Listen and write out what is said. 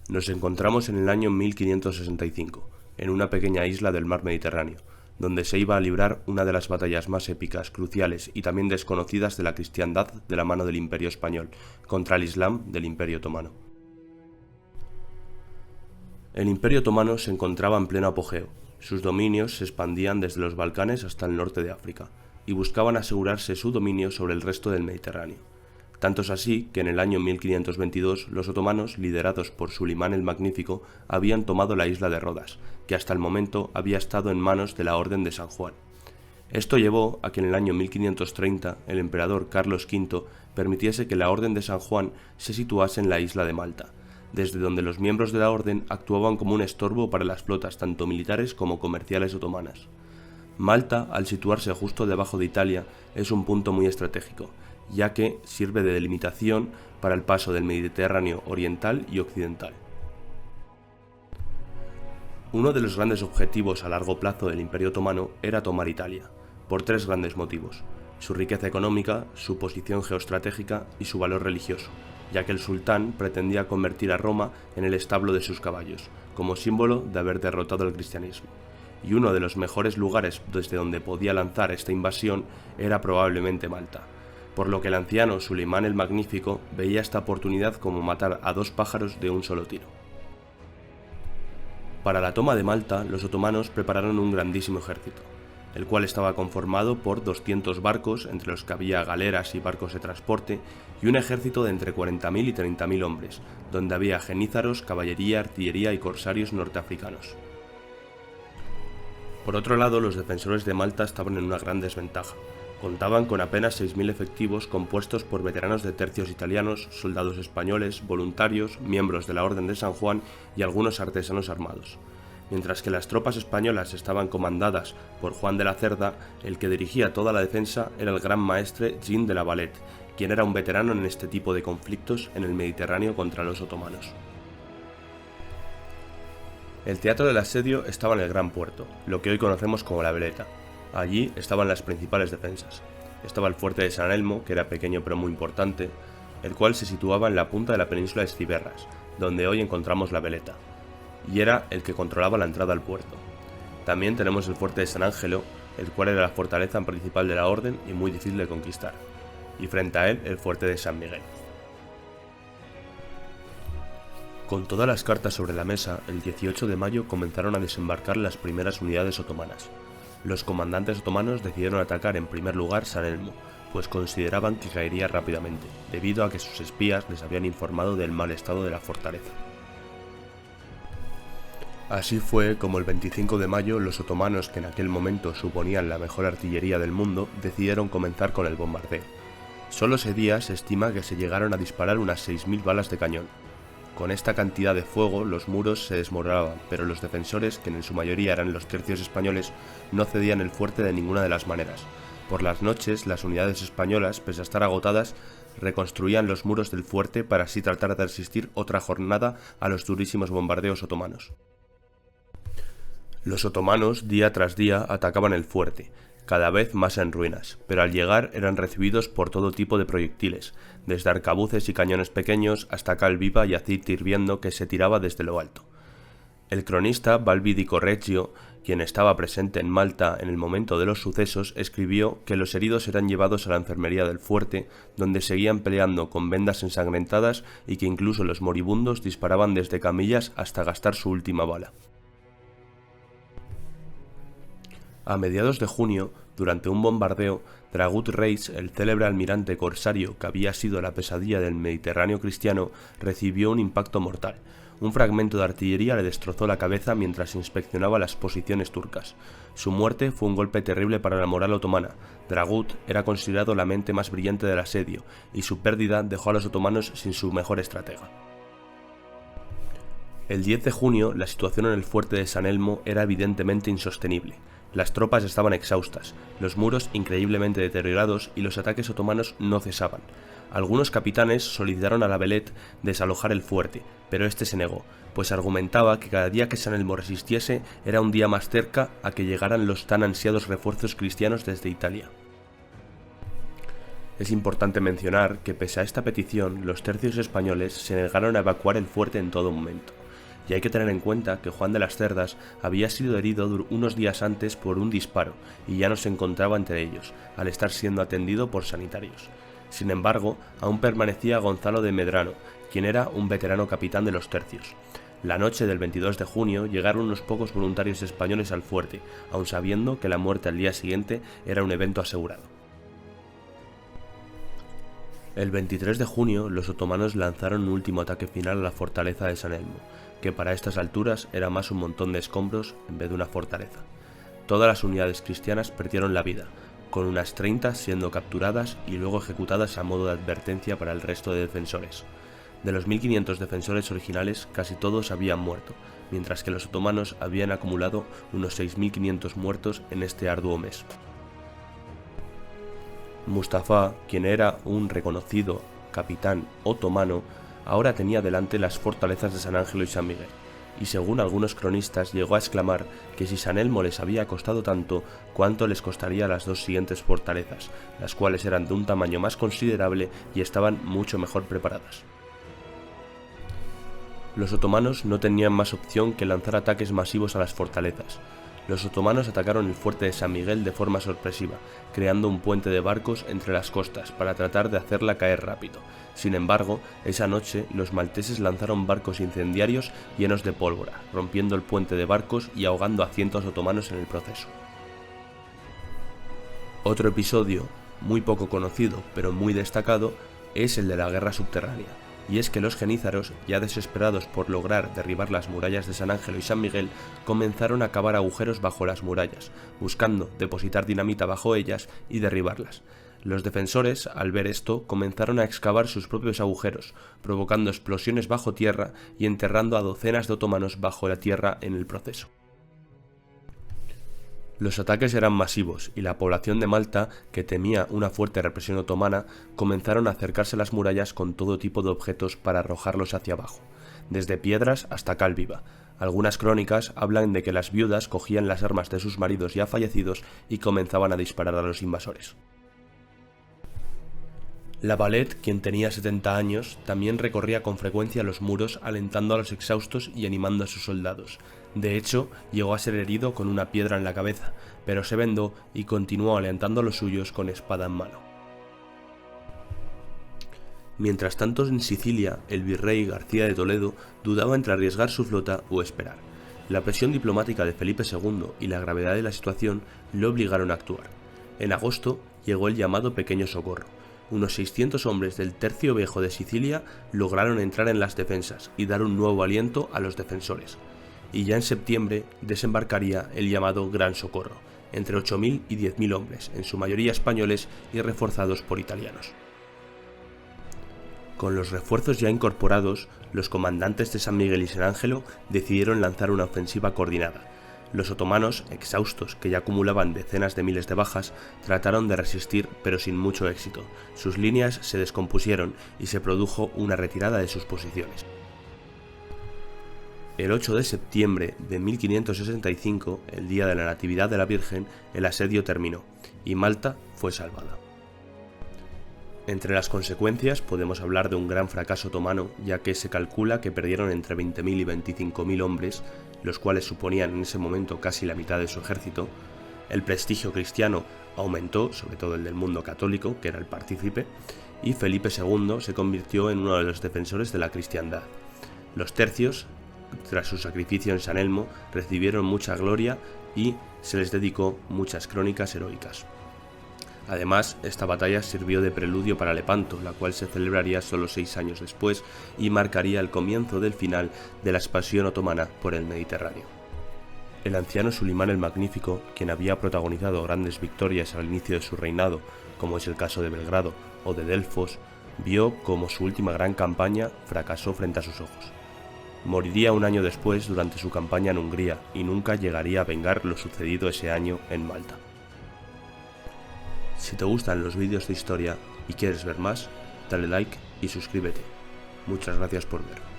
Nos encontramos en el año 1565, en una pequeña isla del mar Mediterráneo, donde se iba a librar una de las batallas más épicas, cruciales y también desconocidas de la cristiandad de la mano del Imperio español, contra el Islam del Imperio otomano. El Imperio otomano se encontraba en pleno apogeo. Sus dominios se expandían desde los Balcanes hasta el norte de África, y buscaban asegurarse su dominio sobre el resto del Mediterráneo. Tanto es así que en el año 1522 los otomanos, liderados por Sulimán el Magnífico, habían tomado la isla de Rodas, que hasta el momento había estado en manos de la Orden de San Juan. Esto llevó a que en el año 1530 el emperador Carlos V permitiese que la Orden de San Juan se situase en la isla de Malta, desde donde los miembros de la orden actuaban como un estorbo para las flotas tanto militares como comerciales otomanas. Malta, al situarse justo debajo de Italia, es un punto muy estratégico, ya que sirve de delimitación para el paso del Mediterráneo oriental y occidental. Uno de los grandes objetivos a largo plazo del Imperio otomano era tomar Italia, por tres grandes motivos: su riqueza económica, su posición geoestratégica y su valor religioso, ya que el sultán pretendía convertir a Roma en el establo de sus caballos, como símbolo de haber derrotado el cristianismo. Y uno de los mejores lugares desde donde podía lanzar esta invasión era probablemente Malta, por lo que el anciano Sulimán el Magnífico veía esta oportunidad como matar a dos pájaros de un solo tiro. Para la toma de Malta, los otomanos prepararon un grandísimo ejército, el cual estaba conformado por 200 barcos, entre los que había galeras y barcos de transporte, y un ejército de entre 40.000 y 30.000 hombres, donde había genízaros, caballería, artillería y corsarios norteafricanos. Por otro lado, los defensores de Malta estaban en una gran desventaja. Contaban con apenas 6.000 efectivos compuestos por veteranos de tercios italianos, soldados españoles, voluntarios, miembros de la Orden de San Juan y algunos artesanos armados. Mientras que las tropas españolas estaban comandadas por Juan de la Cerda, el que dirigía toda la defensa era el gran maestre Jean de la Valette, quien era un veterano en este tipo de conflictos en el Mediterráneo contra los otomanos. El teatro del asedio estaba en el Gran Puerto, lo que hoy conocemos como la Veleta. Allí estaban las principales defensas. Estaba el fuerte de San Elmo, que era pequeño pero muy importante, el cual se situaba en la punta de la península de Esciberras, donde hoy encontramos la Veleta, y era el que controlaba la entrada al puerto. También tenemos el fuerte de San Ángelo, el cual era la fortaleza principal de la orden y muy difícil de conquistar, y frente a él el fuerte de San Miguel. Con todas las cartas sobre la mesa, el 18 de mayo comenzaron a desembarcar las primeras unidades otomanas. Los comandantes otomanos decidieron atacar en primer lugar San Elmo, pues consideraban que caería rápidamente, debido a que sus espías les habían informado del mal estado de la fortaleza. Así fue como el 25 de mayo los otomanos, que en aquel momento suponían la mejor artillería del mundo, decidieron comenzar con el bombardeo. Solo ese día se estima que se llegaron a disparar unas 6.000 balas de cañón. Con esta cantidad de fuego los muros se desmoronaban, pero los defensores, que en su mayoría eran los tercios españoles, no cedían el fuerte de ninguna de las maneras. Por las noches, las unidades españolas, pese a estar agotadas, reconstruían los muros del fuerte para así tratar de resistir otra jornada a los durísimos bombardeos otomanos. Los otomanos, día tras día, atacaban el fuerte, cada vez más en ruinas, pero al llegar eran recibidos por todo tipo de proyectiles, desde arcabuces y cañones pequeños hasta cal viva y aceite hirviendo que se tiraba desde lo alto. El cronista Balbi di Correggio, quien estaba presente en Malta en el momento de los sucesos, escribió que los heridos eran llevados a la enfermería del fuerte, donde seguían peleando con vendas ensangrentadas y que incluso los moribundos disparaban desde camillas hasta gastar su última bala. A mediados de junio, durante un bombardeo, Dragut Reis, el célebre almirante corsario que había sido la pesadilla del Mediterráneo cristiano, recibió un impacto mortal. Un fragmento de artillería le destrozó la cabeza mientras inspeccionaba las posiciones turcas. Su muerte fue un golpe terrible para la moral otomana. Dragut era considerado la mente más brillante del asedio, y su pérdida dejó a los otomanos sin su mejor estratega. El 10 de junio, la situación en el fuerte de San Elmo era evidentemente insostenible. Las tropas estaban exhaustas, los muros increíblemente deteriorados y los ataques otomanos no cesaban. Algunos capitanes solicitaron a la Velette desalojar el fuerte, pero este se negó, pues argumentaba que cada día que San Elmo resistiese era un día más cerca a que llegaran los tan ansiados refuerzos cristianos desde Italia. Es importante mencionar que pese a esta petición, los tercios españoles se negaron a evacuar el fuerte en todo momento. Y hay que tener en cuenta que Juan de las Cerdas había sido herido unos días antes por un disparo y ya no se encontraba entre ellos, al estar siendo atendido por sanitarios. Sin embargo, aún permanecía Gonzalo de Medrano, quien era un veterano capitán de los tercios. La noche del 22 de junio llegaron unos pocos voluntarios españoles al fuerte, aun sabiendo que la muerte al día siguiente era un evento asegurado. El 23 de junio los otomanos lanzaron un último ataque final a la fortaleza de San Elmo, que para estas alturas era más un montón de escombros en vez de una fortaleza. Todas las unidades cristianas perdieron la vida, con unas 30 siendo capturadas y luego ejecutadas a modo de advertencia para el resto de defensores. De los 1500 defensores originales, casi todos habían muerto, mientras que los otomanos habían acumulado unos 6500 muertos en este arduo mes. Mustafa, quien era un reconocido capitán otomano, ahora tenía delante las fortalezas de San Ángelo y San Miguel, y según algunos cronistas llegó a exclamar que si San Elmo les había costado tanto, cuánto les costaría las dos siguientes fortalezas, las cuales eran de un tamaño más considerable y estaban mucho mejor preparadas. Los otomanos no tenían más opción que lanzar ataques masivos a las fortalezas. Los otomanos atacaron el fuerte de San Miguel de forma sorpresiva, creando un puente de barcos entre las costas para tratar de hacerla caer rápido. Sin embargo, esa noche los malteses lanzaron barcos incendiarios llenos de pólvora, rompiendo el puente de barcos y ahogando a cientos de otomanos en el proceso. Otro episodio, muy poco conocido pero muy destacado, es el de la guerra subterránea. Y es que los genízaros, ya desesperados por lograr derribar las murallas de San Ángelo y San Miguel, comenzaron a cavar agujeros bajo las murallas, buscando depositar dinamita bajo ellas y derribarlas. Los defensores, al ver esto, comenzaron a excavar sus propios agujeros, provocando explosiones bajo tierra y enterrando a docenas de otomanos bajo la tierra en el proceso. Los ataques eran masivos y la población de Malta, que temía una fuerte represión otomana, comenzaron a acercarse a las murallas con todo tipo de objetos para arrojarlos hacia abajo, desde piedras hasta cal viva. Algunas crónicas hablan de que las viudas cogían las armas de sus maridos ya fallecidos y comenzaban a disparar a los invasores. La Valette, quien tenía 70 años, también recorría con frecuencia los muros alentando a los exhaustos y animando a sus soldados. De hecho, llegó a ser herido con una piedra en la cabeza, pero se vendó y continuó alentando a los suyos con espada en mano. Mientras tanto, en Sicilia, el virrey García de Toledo dudaba entre arriesgar su flota o esperar. La presión diplomática de Felipe II y la gravedad de la situación le obligaron a actuar. En agosto llegó el llamado Pequeño Socorro. Unos 600 hombres del Tercio Viejo de Sicilia lograron entrar en las defensas y dar un nuevo aliento a los defensores. Y ya en septiembre desembarcaría el llamado Gran Socorro, entre 8.000 y 10.000 hombres, en su mayoría españoles y reforzados por italianos. Con los refuerzos ya incorporados, los comandantes de San Miguel y San Ángelo decidieron lanzar una ofensiva coordinada. Los otomanos, exhaustos, que ya acumulaban decenas de miles de bajas, trataron de resistir, pero sin mucho éxito. Sus líneas se descompusieron y se produjo una retirada de sus posiciones. El 8 de septiembre de 1565, el día de la Natividad de la Virgen, el asedio terminó, y Malta fue salvada. Entre las consecuencias podemos hablar de un gran fracaso otomano, ya que se calcula que perdieron entre 20.000 y 25.000 hombres, los cuales suponían en ese momento casi la mitad de su ejército. El prestigio cristiano aumentó, sobre todo el del mundo católico, que era el partícipe, y Felipe II se convirtió en uno de los defensores de la cristiandad. Los tercios, tras su sacrificio en San Elmo, recibieron mucha gloria y se les dedicó muchas crónicas heroicas. Además, esta batalla sirvió de preludio para Lepanto, la cual se celebraría solo 6 años después y marcaría el comienzo del final de la expansión otomana por el Mediterráneo. El anciano Sulimán el Magnífico, quien había protagonizado grandes victorias al inicio de su reinado, como es el caso de Belgrado o de Delfos, vio como su última gran campaña fracasó frente a sus ojos. Moriría un año después durante su campaña en Hungría y nunca llegaría a vengar lo sucedido ese año en Malta. Si te gustan los vídeos de historia y quieres ver más, dale like y suscríbete. Muchas gracias por ver.